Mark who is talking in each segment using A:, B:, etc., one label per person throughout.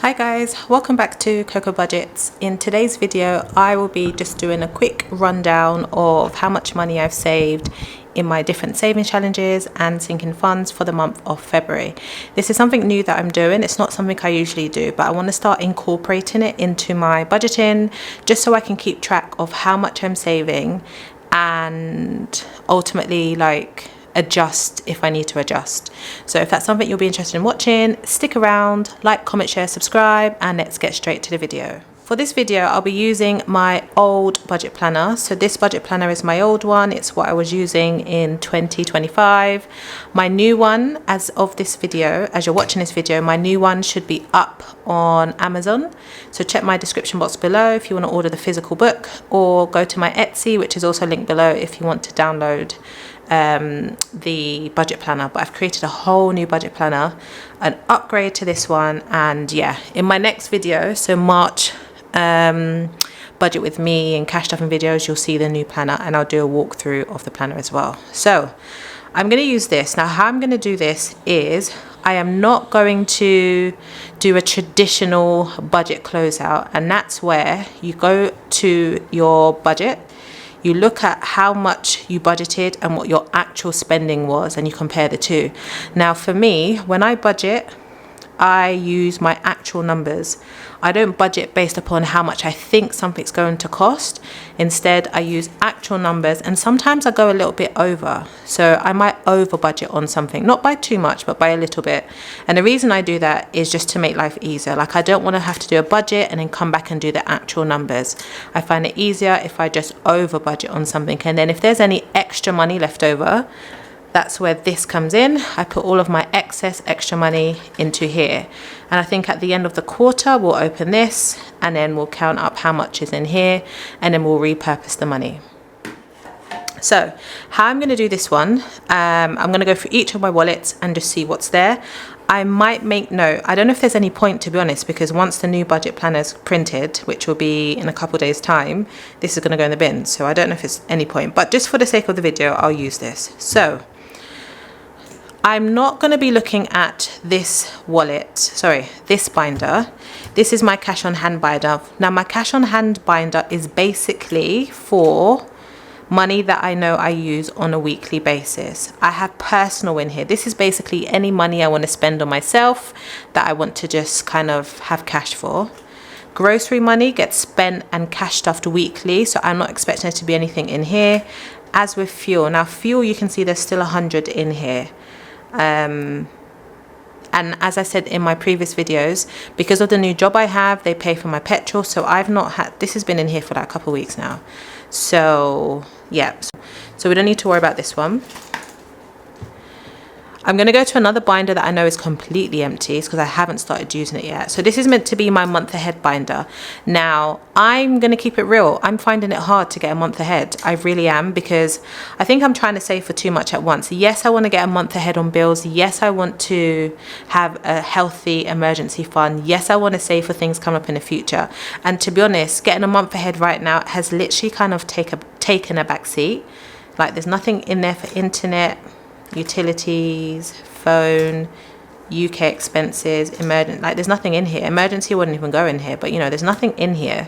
A: Hi guys, welcome back to Coco Budgets. In today's video I will be just doing a quick rundown of how much money I've saved in my different saving challenges and sinking funds for the month of February. This is something new that I'm doing. It's not something I usually do, but I want to start incorporating it into my budgeting just so I can keep track of how much I'm saving and ultimately adjust if I need to adjust. So if that's something you'll be interested in watching, stick around, like, comment, share, subscribe, and let's get straight to the video. For this video I'll be using my old budget planner. So this budget planner is my old one. It's what I was using in 2025. My new one, as of this video, as you're watching this video, my new one should be up on Amazon. So check my description box below if you want to order the physical book, or go to my Etsy, which is also linked below, if you want to download the budget planner. But I've created a whole new budget planner, an upgrade to this one, and yeah, in my next video, so March budget with me and cash stuffing videos, you'll see the new planner, and I'll do a walkthrough of the planner as well. So I'm going to use this. Now how I'm going to do this is I am not going to do a traditional budget closeout, and that's where you go to your budget, you look at how much you budgeted and what your actual spending was, and you compare the two. Now for me, when I budget, I use my actual numbers. I don't budget based upon how much I think something's going to cost. Instead, I use actual numbers, and sometimes I go a little bit over. So I might over budget on something, not by too much, but by a little bit. And the reason I do that is just to make life easier. Like, I don't want to have to do a budget and then come back and do the actual numbers. I find it easier if I just over budget on something. And then if there's any extra money left over, that's where this comes in. I put all of my excess extra money into here. And I think at the end of the quarter, we'll open this and then we'll count up how much is in here, and then we'll repurpose the money. So how I'm going to do this one, I'm going to go through each of my wallets and just see what's there. I might make note. I don't know if there's any point, to be honest, because once the new budget planner is printed, which will be in a couple days time, this is going to go in the bin. So I don't know if it's any point, but just for the sake of the video, I'll use this. So I'm not going to be looking at this this binder. This is my cash on hand binder. Now my cash on hand binder is basically for money that I know I use on a weekly basis. I have personal in here. This is basically any money I want to spend on myself that I want to just kind of have cash for. Grocery money gets spent and cash stuffed weekly, so I'm not expecting there to be anything in here. As with fuel, now fuel, you can see there's still 100 in here. And as I said in my previous videos, because of the new job I have, they pay for my petrol, so I've not had, this has been in here for like a couple of weeks now. So yeah, so we don't need to worry about this one. I'm going to go to another binder that I know is completely empty, because I haven't started using it yet. So this is meant to be my month ahead binder. Now I'm going to keep it real. I'm finding it hard to get a month ahead. I really am, because I think I'm trying to save for too much at once. Yes, I want to get a month ahead on bills. Yes, I want to have a healthy emergency fund. Yes, I want to save for things come up in the future. And to be honest, getting a month ahead right now has literally kind of taken a back seat. Like, there's nothing in there for internet, utilities, phone, UK expenses, emergency. Like, there's nothing in here. Emergency wouldn't even go in here, but you know, there's nothing in here.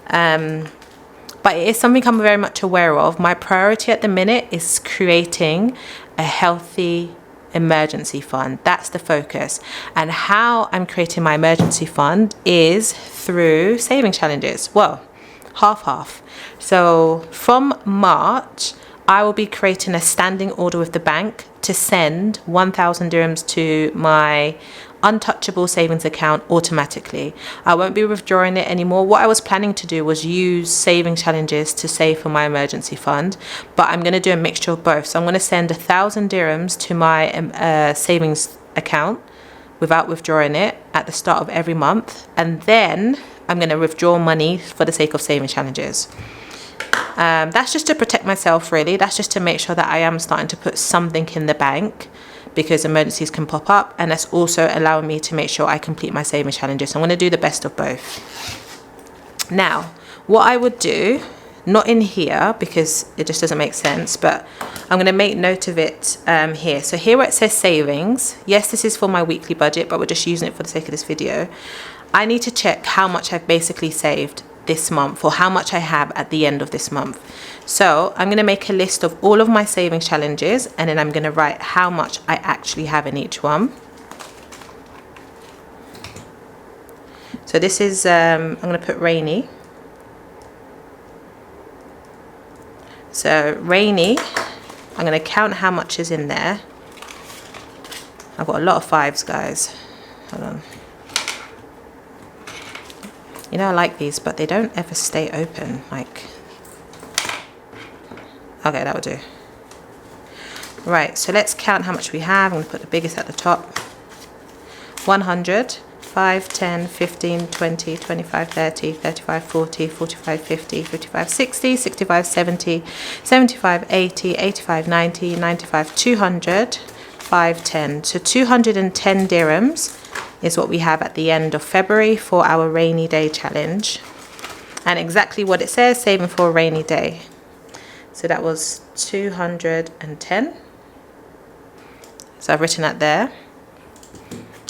A: But it is something I'm very much aware of. My priority at the minute is creating a healthy emergency fund. That's the focus. And how I'm creating my emergency fund is through saving challenges. Well, half. So from March, I will be creating a standing order with the bank to send 1,000 dirhams to my untouchable savings account automatically. I won't be withdrawing it anymore. What I was planning to do was use saving challenges to save for my emergency fund, but I'm going to do a mixture of both. So I'm going to send 1,000 dirhams to my savings account without withdrawing it at the start of every month, and then I'm going to withdraw money for the sake of saving challenges. That's just to protect myself, really. That's just to make sure that I am starting to put something in the bank, because emergencies can pop up, and that's also allowing me to make sure I complete my saving challenges. So I'm going to do the best of both. Now, what I would do not in here because it just doesn't make sense, but I'm going to make note of it here. So here where it says savings, yes, this is for my weekly budget, but we're just using it for the sake of this video. I need to check how much I've basically saved this month, or how much I have at the end of this month. So I'm going to make a list of all of my savings challenges, and then I'm going to write how much I actually have in each one. So this is, I'm going to put rainy. So rainy, I'm going to count how much is in there. I've got a lot of 5s, guys. Hold on. You know, I like these, but they don't ever stay open. Like, okay, that will do. Right, so let's count how much we have. I'm going to put the biggest at the top. 100, 5, 10, 15, 20, 25, 30, 35, 40, 45, 50, 55, 60, 65, 70, 75, 80, 85, 90, 95, 200, 5, 10. So 210 dirhams is what we have at the end of February for our rainy day challenge. And exactly what it says, saving for a rainy day. So that was 210. So I've written that there.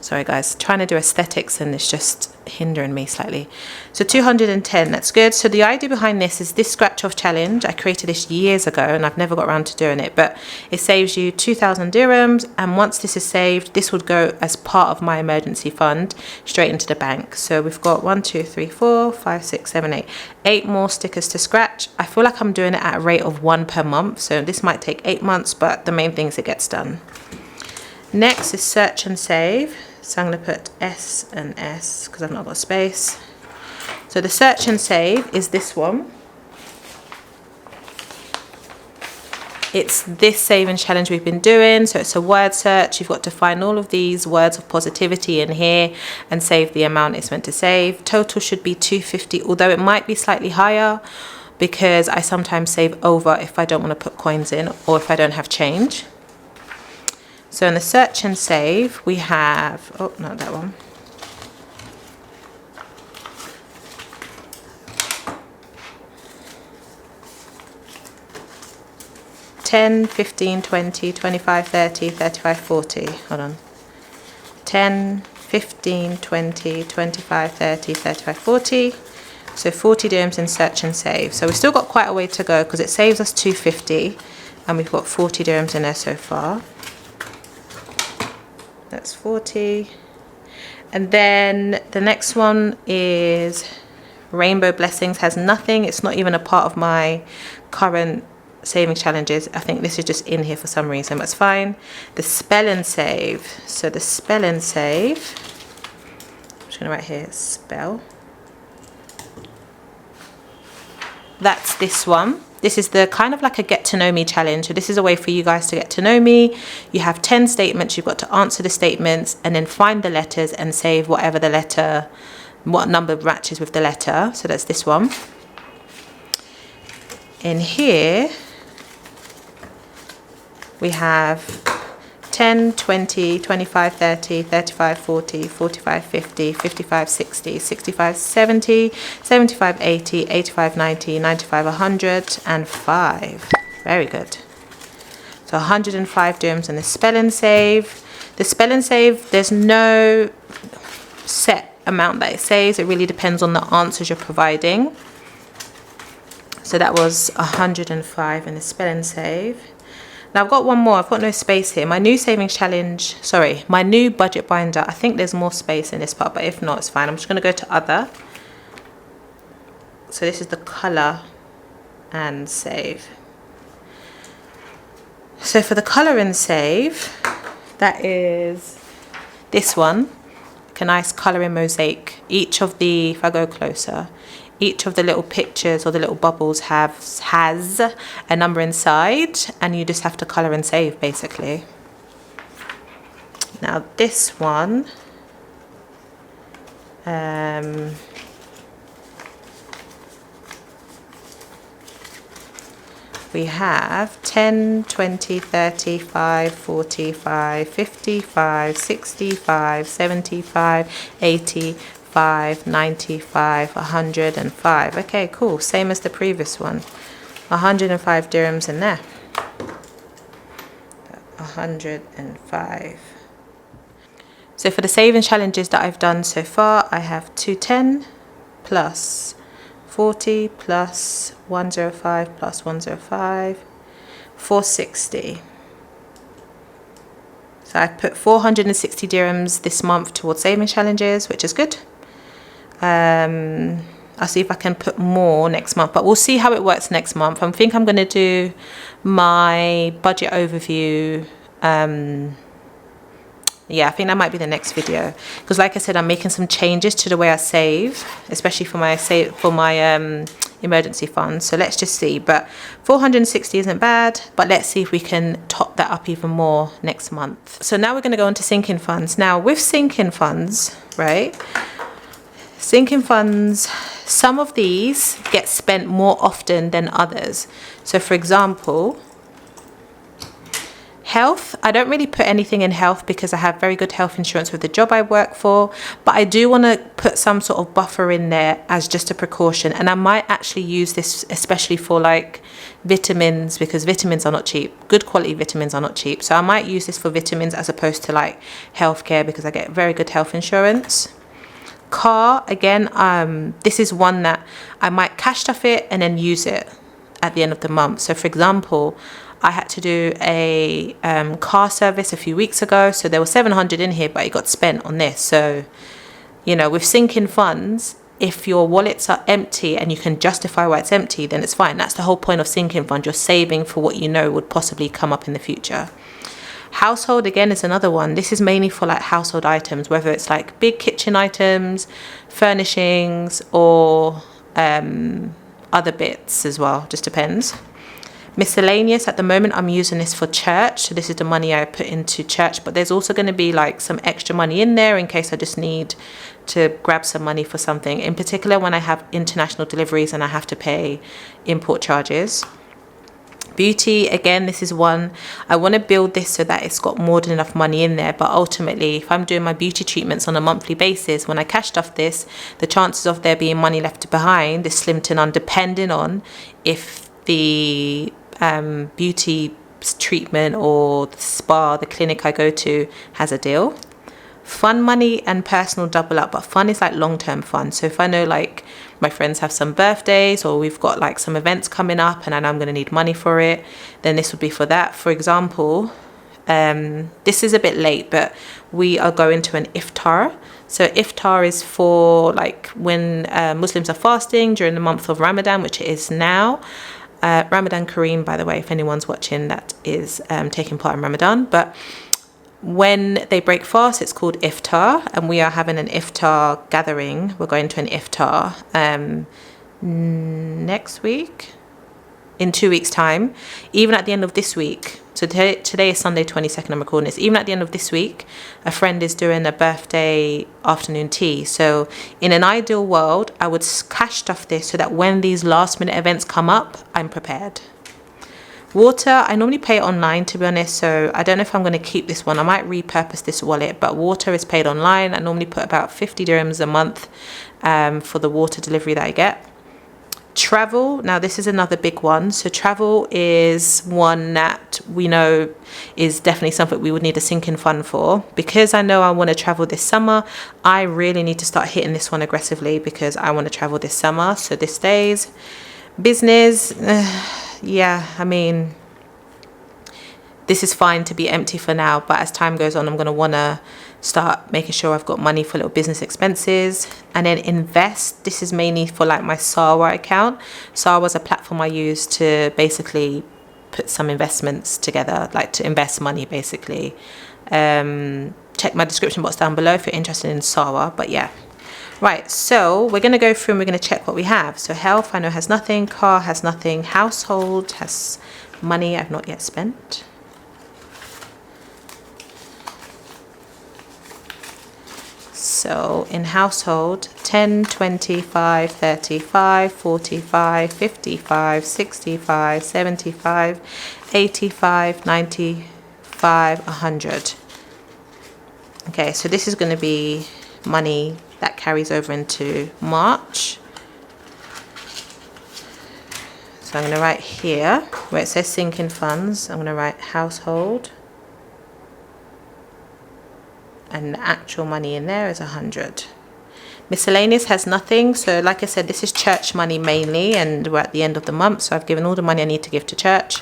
A: Sorry guys, trying to do aesthetics and it's just hindering me slightly. So 210, that's good. So the idea behind this is this scratch off challenge. I created this years ago and I've never got around to doing it, but it saves you 2,000 dirhams. And once this is saved, this would go as part of my emergency fund straight into the bank. So we've got 1, 2, 3, 4, 5, 6, 7, 8. 8 more stickers to scratch. I feel like I'm doing it at a rate of 1 per month. So this might take 8 months, but the main thing is it gets done. Next is search and save. So I'm going to put S and S because I've not got space. So the search and save is this one. It's this saving challenge we've been doing. So it's a word search. You've got to find all of these words of positivity in here and save the amount it's meant to save. Total should be 250, although it might be slightly higher because I sometimes save over if I don't want to put coins in or if I don't have change. So in the search and save, we have, oh, not that one. $10, $15, $20, $25, $30, $35, $40. Hold on. $10, $15, $20, $25, $30, $35, $40. So 40 dirhams in search and save. So we've still got quite a way to go because it saves us 250 and we've got 40 dirhams in there so far. That's 40. And then the next one is Rainbow Blessings. Has nothing. It's not even a part of my current saving challenges. I think this is just in here for some reason. That's fine. The spell and save. So the spell and save. I'm just going to write here spell. That's this one. This is the kind of like a get to know me challenge. So this is a way for you guys to get to know me. You have 10 statements. You've got to answer the statements and then find the letters and save whatever the letter, what number matches with the letter. So that's this one. In here, we have 10, 20, 25, 30, 35, 40, 45, 50, 55, 60, 65, 70, 75, 80, 85, 90, 95, 100, and 5. Very good. So 105 dirhams in the spell and save. The spell and save, there's no set amount that it saves. It really depends on the answers you're providing. So that was 105 in the spell and save. Now I've got one more. I've got no space here. My new savings challenge, sorry, my new budget binder. I think there's more space in this part, but if not, it's fine. I'm just going to go to other. So this is the color and save. So for the color and save, that is this one. Like a nice coloring mosaic. Each of the, if I go closer, each of the little pictures or the little bubbles has a number inside, and you just have to color and save basically. Now this one, we have 10, 20, 35, 45, 55, 65, 75, 80, 85, 95, 105. Okay, cool. Same as the previous one. 105 dirhams in there. 105. So for the saving challenges that I've done so far, I have 210 plus 40 plus 105 plus 105, 460. So I put 460 dirhams this month towards saving challenges, which is good. I'll see if I can put more next month, but we'll see how it works next month. I think I'm going to do my budget overview. Yeah, I think that might be the next video, because like I said, I'm making some changes to the way I save, especially for my emergency fund. So let's just see. But 460 isn't bad, but let's see if we can top that up even more next month. So now we're going to go on to sinking funds. Now with sinking funds, right, sinking funds, some of these get spent more often than others. So for example, health, I don't really put anything in health because I have very good health insurance with the job I work for, but I do want to put some sort of buffer in there as just a precaution. And I might actually use this especially for like vitamins, because vitamins are not cheap. Good quality vitamins are not cheap. So I might use this for vitamins as opposed to like healthcare, because I get very good health insurance. Car, again, this is one that I might cash stuff it and then use it at the end of the month. So for example, I had to do a car service a few weeks ago, so there was 700 in here, but it got spent on this. So, you know, with sinking funds, if your wallets are empty and you can justify why it's empty, then it's fine. That's the whole point of sinking fund. You're saving for what you know would possibly come up in the future. Household, again, is another one. This is mainly for like household items, whether it's like big kitchen items, furnishings, or other bits as well, just depends. Miscellaneous, at the moment I'm using this for church, so this is the money I put into church, but there's also going to be like some extra money in there in case I just need to grab some money for something, in particular when I have international deliveries and I have to pay import charges. Beauty, again, this is one I want to build this so that it's got more than enough money in there, but ultimately if I'm doing my beauty treatments on a monthly basis, when I cash stuff this, the chances of there being money left behind is slim to none, depending on if the beauty treatment or the spa, the clinic I go to, has a deal. Fun money and personal double up, but fun is like long-term fun. So if I know like my friends have some birthdays or we've got like some events coming up and I know I'm going to need money for it, then this would be for that. For example, this is a bit late, but we are going to an iftar. So iftar is for like when Muslims are fasting during the month of Ramadan, which it is now. Ramadan Kareem, by the way, if anyone's watching that is taking part in Ramadan. But when they break fast, it's called iftar, and we are having an iftar gathering. We're going to an iftar next week, in 2 weeks' time. Even at the end of this week, so today is Sunday 22nd, I'm recording this. Even at the end of this week, a friend is doing a birthday afternoon tea. So in an ideal world, I would cash stuff this so that when these last minute events come up, I'm prepared. Water, I normally pay it online, to be honest, so I don't know if I'm going to keep this one. I might repurpose this wallet, but water is paid online. I normally put about 50 dirhams a month for the water delivery that I get. Travel, now this is another big one. So travel is one that we know is definitely something we would need a sinking fund for. Because I know I want to travel this summer, I really need to start hitting this one aggressively because I want to travel this summer. So this stays. Business, yeah, I mean, this is fine to be empty for now, but as time goes on, I'm going to want to start making sure I've got money for little business expenses. And then invest, this is mainly for like my Sarwa account. Sarwa is a platform I use to basically put some investments together, like to invest money basically. Check my description box down below if you're interested in Sarwa, but yeah. Right, so we're going to go through and we're going to check what we have. So health, I know has nothing. Car has nothing. Household has money I've not yet spent. So in household, 10, 25, 35, 45, 55, 65, 75, 85, 95, 100. Okay, so this is going to be money that carries over into March. So I'm going to write here where it says sinking funds, I'm going to write household, and the actual money in there is 100. Miscellaneous has nothing, so like I said, this is church money mainly, and we're at the end of the month, so I've given all the money I need to give to church.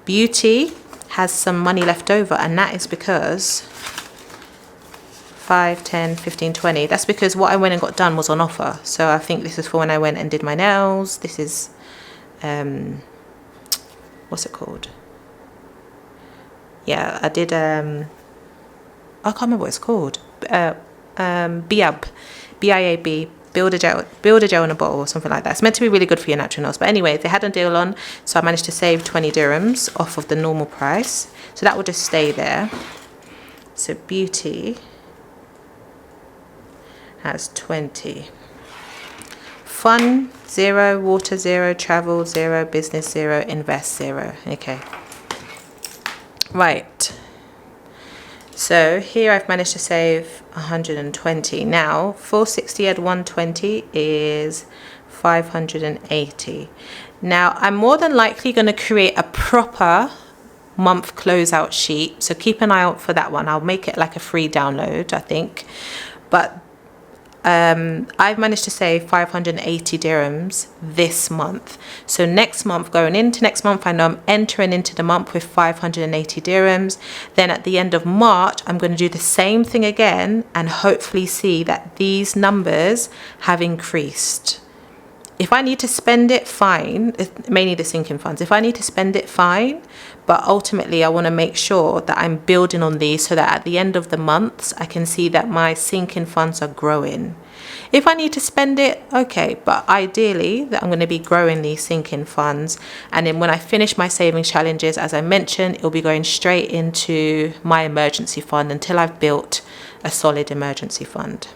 A: Beauty has some money left over, and that is because 5, 10, 15, 20, that's because what I went and got done was on offer. So I think this is for when I went and did my nails. This is what's it called? Yeah, I did I can't remember what it's called. BIAB, BIAB, build a gel in a bottle or something like that. It's meant to be really good for your natural nails. But anyway, they had a deal on, so I managed to save 20 dirhams off of the normal price. So that will just stay there. So beauty has 20. Fun 0, water 0, travel 0, business 0, invest 0. Okay. Right. So here I've managed to save 120. Now 460 add 120 is 580. Now I'm more than likely going to create a proper month closeout sheet, so keep an eye out for that one. I'll make it like a free download, I think. But I've managed to save 580 dirhams this month. So next month, going into next month, I know I'm entering into the month with 580 dirhams. Then at the end of March, I'm going to do the same thing again and hopefully see that these numbers have increased. If I need to spend it, fine. Mainly the sinking funds. If I need to spend it, fine. But ultimately, I want to make sure that I'm building on these so that at the end of the months, I can see that my sinking funds are growing. If I need to spend it, okay. But ideally, that I'm going to be growing these sinking funds. And then when I finish my savings challenges, as I mentioned, it'll be going straight into my emergency fund until I've built a solid emergency fund.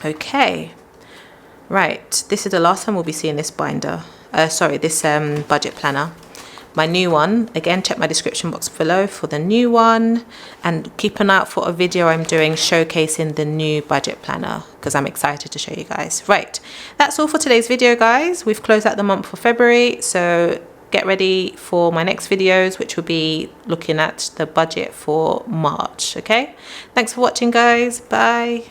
A: Okay. Right, this is the last time we'll be seeing this binder. This budget planner. My new one, again, check my description box below for the new one, and keep an eye out for a video I'm doing showcasing the new budget planner because I'm excited to show you guys. Right, that's all for today's video, guys. We've closed out the month for February, so get ready for my next videos, which will be looking at the budget for March. Okay, thanks for watching, guys. Bye.